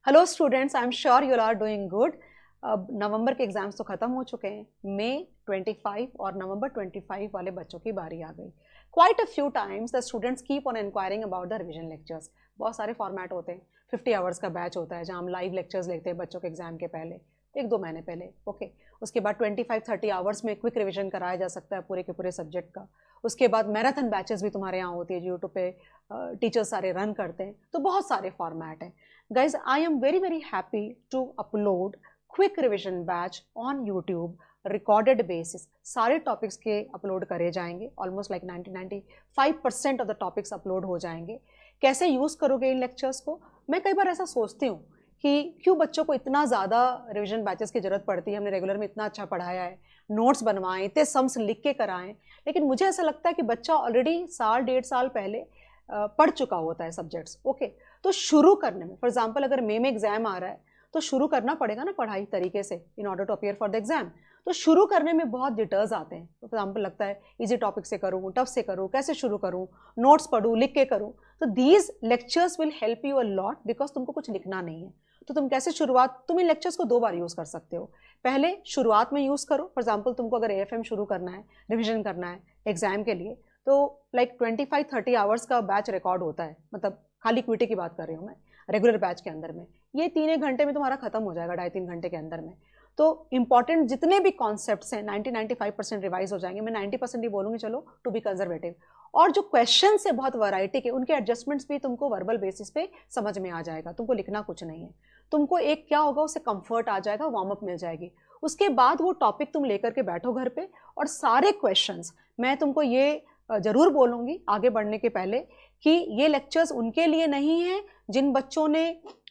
Hello students, I am sure you are doing good. अब November के exams तो खत्म हो चुके हैं, मई 25 और नवंबर 25 वाले बच्चों की बारी आ गई। Quite a few times the students keep on enquiring about the revision lectures. बहुत सारे फॉर्मेट होते हैं, 50 आवर्स का बैच होता है जहाँ हम लाइव लेक्चर्स लेते हैं बच्चों के एग्जाम के पहले, 1-2 महीने पहले। ओके, उसके बाद 25-30 आवर्स में क्विक रिवीजन कराया जा सकता है पूरे के पूरे सब्जेक्ट का। उसके बाद मैराथन बैचेस भी तुम्हारे यहाँ होती है, यूट्यूब पे टीचर्स सारे रन करते हैं। तो बहुत सारे फॉर्मेट हैं guys. I am very happy to upload quick revision batch on YouTube recorded basis. सारे टॉपिक्स के अपलोड करे जाएंगे, almost like 90-95% of the topics upload हो जाएंगे। कैसे यूज़ करोगे इन लेक्चर्स को? मैं कई बार ऐसा सोचती हूँ कि क्यों बच्चों को इतना ज़्यादा रिविजन बैचेस की ज़रूरत पड़ती है। हमने रेगुलर में इतना अच्छा पढ़ाया है, नोट्स बनवाएं, इतने सम्स लिख के कराएं, लेकिन मुझे ऐसा लगता है कि बच्चा ऑलरेडी 1.5 साल पहले पढ़ चुका होता है सब्जेक्ट्स। ओके, तो शुरू करने में, फॉर एग्जाम्पल अगर मई में एग्जाम आ रहा है तो शुरू करना पड़ेगा ना पढ़ाई तरीके से in order to appear for the exam. तो शुरू करने में बहुत डिटर्स आते हैं। फॉर एग्जाम्पल लगता है इजी टॉपिक से करूँ, टफ से करूँ, कैसे शुरू करूँ, नोट्स पढ़ूँ, लिख के करूँ। तो these lectures will help you a lot because तुमको कुछ लिखना नहीं है। तो तुम कैसे शुरुआत, तुम इन लेक्चर्स को 2 बार यूज़ कर सकते हो। पहले शुरुआत में यूज़ करो, फॉर एग्जाम्पल तुमको अगर AFM शुरू करना है, रिविजन करना है एग्जाम के लिए, तो लाइक 25-30 आवर्स का बैच रिकॉर्ड होता है, मतलब खाली क्विटी की बात कर रही हूँ मैं, रेगुलर बैच के अंदर में। ये 3-1 घंटे में तुम्हारा खत्म हो जाएगा, 2.5-3 घंटे के अंदर में। तो इंपॉर्टेंट जितने भी कॉन्सेप्ट्स हैं 90-95% रिवाइज हो जाएंगे। मैं 90% ही बोलूँगी, चलो टू बी कंजर्वेटिव। और जो क्वेश्चन है बहुत वैरायटी के, उनके एडजस्टमेंट्स भी तुमको वर्बल बेसिस पे समझ में आ जाएगा। तुमको लिखना कुछ नहीं है, तुमको एक क्या होगा, उससे कंफर्ट आ जाएगा, वार्म अप मिल जाएगी। उसके बाद वो टॉपिक तुम लेकर के बैठो घर पे, और सारे क्वेश्चंस मैं तुमको ये जरूर बोलूँगी आगे बढ़ने के पहले कि ये लेक्चर्स उनके लिए नहीं है जिन बच्चों ने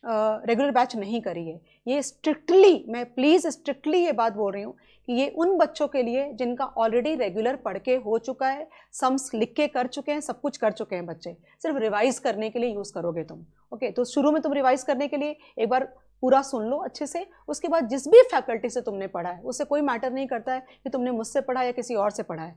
रेगुलर बैच नहीं करी है। ये स्ट्रिक्टली, मैं प्लीज़ स्ट्रिक्टली ये बात बोल रही हूँ कि ये उन बच्चों के लिए जिनका ऑलरेडी रेगुलर पढ़ के हो चुका है, सम्स लिख के कर चुके हैं, सब कुछ कर चुके हैं बच्चे। सिर्फ रिवाइज करने के लिए यूज़ करोगे तुम। ओके, तो शुरू में तुम रिवाइज करने के लिए एक बार पूरा सुन लो अच्छे से। उसके बाद जिस भी फैकल्टी से तुमने पढ़ा है, उससे कोई मैटर नहीं करता है कि तुमने मुझसे पढ़ा या किसी और से पढ़ा है,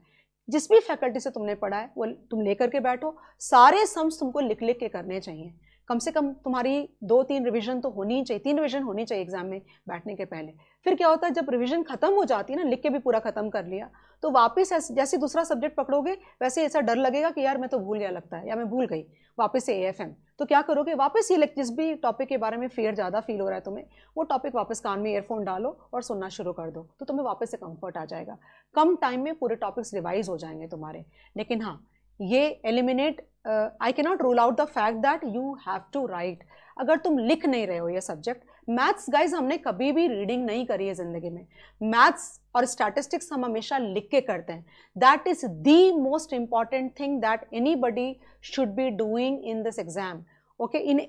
जिस भी फैकल्टी से तुमने पढ़ा है वो तुम लेकर के बैठो। सारे सम्स तुमको लिख लिख के करने चाहिए। कम से कम तुम्हारी 2-3 रिवीजन तो होनी ही चाहिए, 3 रिवीजन होनी चाहिए एग्जाम में बैठने के पहले। फिर क्या होता है, जब रिवीजन खत्म हो जाती है ना, लिख के भी पूरा खत्म कर लिया, तो वापस जैसे दूसरा सब्जेक्ट पकड़ोगे वैसे ऐसा डर लगेगा कि यार मैं तो भूल गया लगता है, या मैं भूल गई, वापस से AFM। तो क्या करोगे, वापस ये जिस भी टॉपिक के बारे में फियर ज़्यादा फील हो रहा है तुम्हें, वो टॉपिक वापस कान में ईयरफोन डालो और सुनना शुरू कर दो, तो तुम्हें वापस से कंफर्ट आ जाएगा। कम टाइम में पूरे टॉपिक्स रिवाइज हो जाएंगे तुम्हारे। लेकिन हाँ, ये eliminate, I can not rule out the fact that you have to write. अगर तुम लिख नहीं रहे हो ये सब्जेक्ट, मैथ्स गाइज हमने कभी भी रीडिंग नहीं करी है जिंदगी में। मैथ्स और स्टैटिस्टिक्स हम हमेशा लिख के करते हैं। That is the most important thing that anybody should be doing in this exam. Okay, in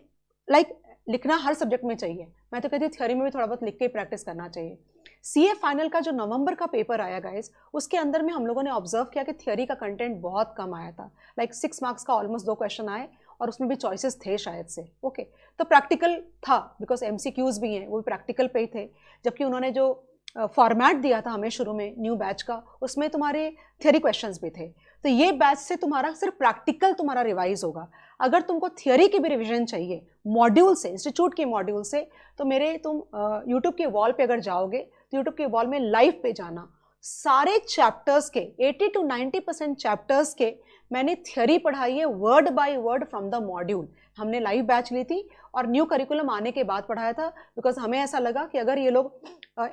like लिखना हर सब्जेक्ट में चाहिए। मैं तो कहती हूँ थ्योरी में भी थोड़ा बहुत लिख के प्रैक्टिस करना चाहिए। CA फाइनल का जो नवंबर का पेपर आया गाइज, उसके अंदर में हम लोगों ने ऑब्जर्व किया कि थ्योरी का कंटेंट बहुत कम आया था। लाइक 6 मार्क्स का ऑलमोस्ट 2 क्वेश्चन आए, और उसमें भी चॉइसेस थे शायद से। ओके, तो प्रैक्टिकल था बिकॉज MCQs भी हैं, वो भी प्रैक्टिकल पे ही थे। जबकि उन्होंने जो फॉर्मेट दिया था हमें शुरू में न्यू बैच का, उसमें तुम्हारे थ्योरी क्वेश्चंस भी थे। तो ये बैच से तुम्हारा सिर्फ प्रैक्टिकल तुम्हारा रिवाइज होगा। अगर तुमको थ्योरी की भी रिवीजन चाहिए मॉड्यूल से, इंस्टीट्यूट के मॉड्यूल से, तो मेरे तुम यूट्यूब के वॉल पे अगर जाओगे तो यूट्यूब के वॉल में लाइव पे जाना, सारे चैप्टर्स के 80-90% चैप्टर्स के मैंने थ्योरी पढ़ाई है word by word from the module. हमने लाइव बैच ली थी और न्यू करिकुलम आने के बाद पढ़ाया था, बिकॉज हमें ऐसा लगा कि अगर ये लोग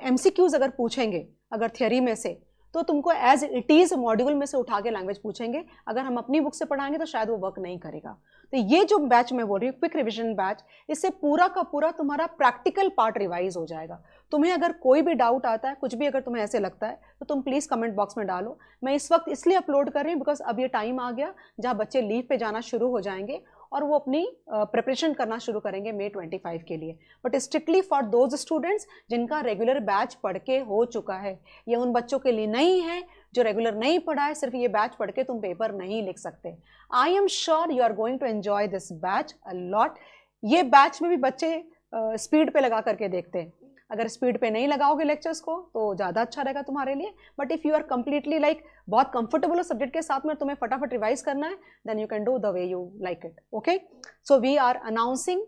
MCQs अगर पूछेंगे अगर थ्योरी में से, तो तुमको एज इट इज मॉड्यूल में से उठा के लैंग्वेज पूछेंगे। अगर हम अपनी बुक से पढ़ाएंगे तो शायद वो वर्क नहीं करेगा। तो ये जो बैच मैं बोल रही हूँ, क्विक रिवीजन बैच, इससे पूरा का पूरा तुम्हारा प्रैक्टिकल पार्ट रिवाइज हो जाएगा। तुम्हें अगर कोई भी डाउट आता है, कुछ भी अगर तुम्हें ऐसे लगता है, तो तुम प्लीज़ कमेंट बॉक्स में डालो। मैं इस वक्त इसलिए अपलोड कर रही हूँ बिकॉज अब ये टाइम आ गया जहाँ बच्चे लीव पे जाना शुरू हो जाएंगे और वो अपनी प्रिपरेशन करना शुरू करेंगे मई 25 के लिए। But strictly for those students जिनका रेगुलर बैच पढ़ के हो चुका है। ये उन बच्चों के लिए नहीं है जो रेगुलर नहीं पढ़ा है, सिर्फ ये बैच पढ़ के तुम पेपर नहीं लिख सकते। I am sure you are going to enjoy this batch a lot. ये बैच में भी बच्चे स्पीड पे लगा करके देखते हैं। अगर स्पीड पे नहीं लगाओगे लेक्चर्स को तो ज़्यादा अच्छा रहेगा तुम्हारे लिए, but if you are completely like बहुत कंफर्टेबल हो सब्जेक्ट के साथ में, तुम्हें फटाफट रिवाइज करना है, then you can do the way you like it. Okay, so we are announcing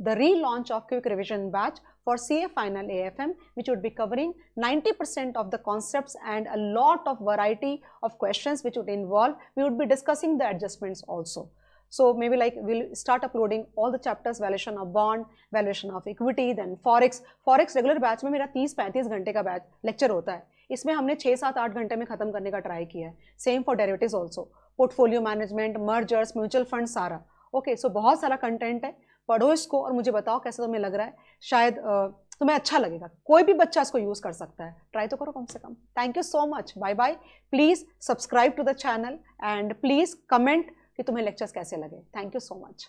the relaunch of quick revision batch for CA final AFM, which would be covering 90% of the concepts and a lot of variety of questions which would involve, we would be discussing the adjustments also. So maybe like we'll start uploading all the chapters, valuation of bond, valuation of equity, then forex. Forex regular batch में मेरा 30-35 घंटे का batch lecture होता है, इसमें हमने 6-7-8 घंटे में खत्म करने का ट्राई किया है. Same for derivatives also, portfolio management, mergers, mutual fund, सारा. ओके, सो बहुत सारा कंटेंट है, पढ़ो इसको और मुझे बताओ कैसा तुम्हें लग रहा है. शायद तुम्हें अच्छा लगेगा, कोई भी बच्चा इसको यूज कर सकता है, ट्राई तो करो कम से कम. Thank you so much, bye bye. Please subscribe to the channel and please comment कि तुम्हें लेक्चर्स कैसे लगे. Thank you so much.